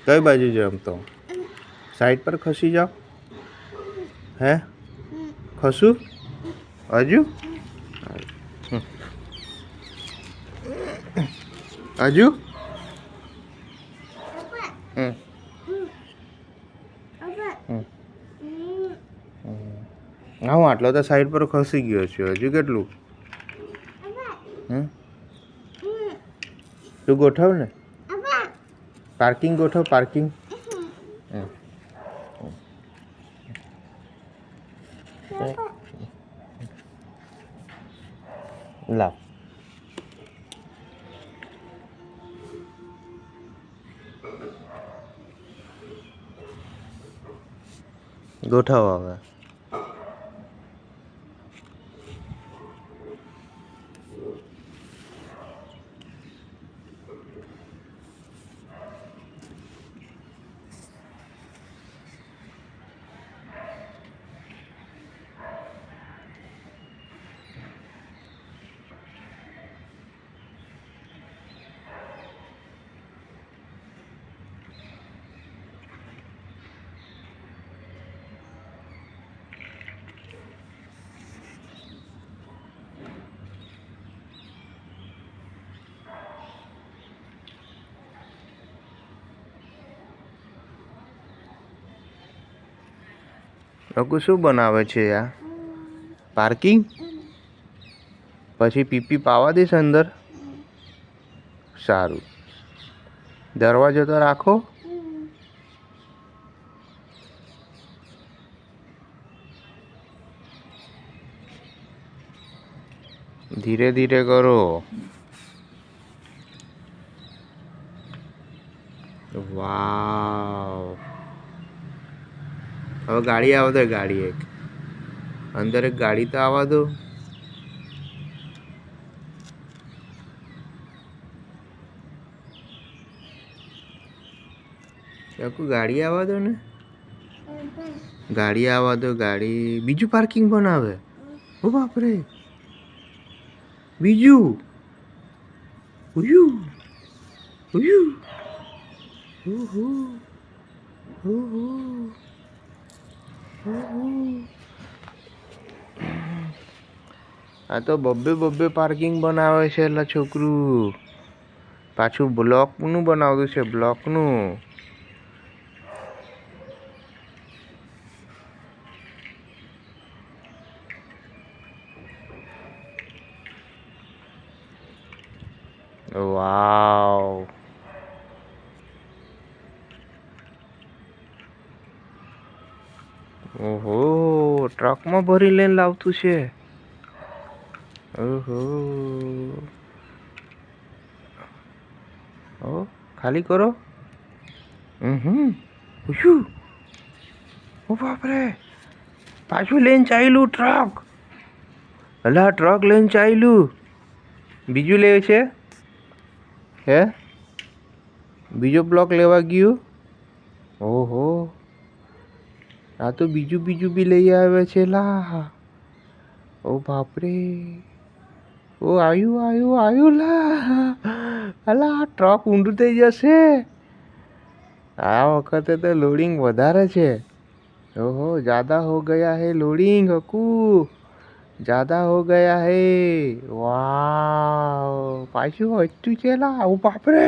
કઈ બાજુ જમતો? સાઈડ પર ખસી જાઓ. હે ખસું હજુ હજુ હા હું આટલો તો સાઈડ પર ખસી ગયો છું. હજુ કેટલું? તું ગોઠવ ને. પાર્કિંગ ગોઠવ. પાર્કિંગ લાવ. ગોઠવ હવે. લોકો શું બનાવે છે યાર? પાર્કિંગ પછી પીપી પાવા દેશે અંદર. સારું, દરવાજો તો રાખો. ધીરે ધીરે કરો. વાવ, હવે ગાડી આવે તો ગાડી એક અંદર એક ગાડી તો આવવા દો. ચાકુ ગાડી આવવા દો ને. ગાડી આવવા દો. ગાડી બીજું પાર્કિંગ બનાવે. ઓ બાપરે, બીજું. ઉયું ઉયું. ઓહો ઓહો ઓહો. આ તો બબ્બે પાર્કિંગ બનાવે છે એટલે છોકરું. પાછું બ્લોકનું બનાવતું છે, બ્લોકનું. વાવ, ઓહો, ટ્રકમાં ભરી લઈને લાવતું છે. ઓહો, ઓ ખાલી કરો. પૂછ્યું. ઓ બાપરે, પાછું લઈને ચાલ્યું ટ્રક. અલા ટ્રક લઈને ચાલ્યું. બીજું લે છે. હે બીજો બ્લોક લેવા ગયું. ઓહો, આ તો બીજું બી લઈ આવે છે લા. ઓ બાપરે, ઓ આવ્યું લા. અલા ટ્રક ઊંડું થઈ જશે. આ વખતે તો લોડિંગ વધારે છે. ઓહો, જ્યાદા હો ગયા હે લોડિંગ. હકુ જ્યાદા હો ગયા હે. વાવ, પાછું હચતું છે લા. ઓ બાપરે,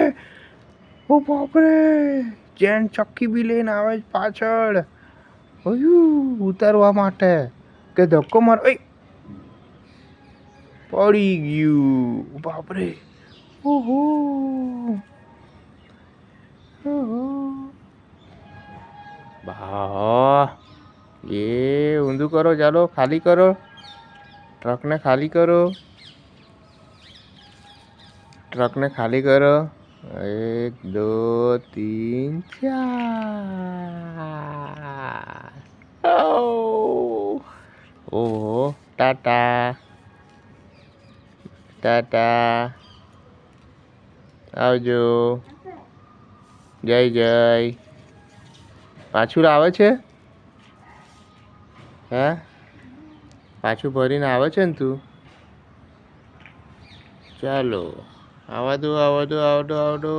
ઓ બાપરે, ચેન ચક્કી બી લઈને આવે છે પાછળ. ઉતારવા માટે કે ધક્કો માર. પડી ગયું. બાપરે, ઓહો ઓહો. બા એ ઊંધું કરો. ચાલો ખાલી કરો. ટ્રકને ખાલી કરો. ટ્રકને ખાલી કરો. 1 2 3 4. ઓહો, ટાટા ટાટા. આવજો. જય. પાછું આવે છે. હે પાછું ભરીને આવે છે ને તું. ચાલો, આવવા દો.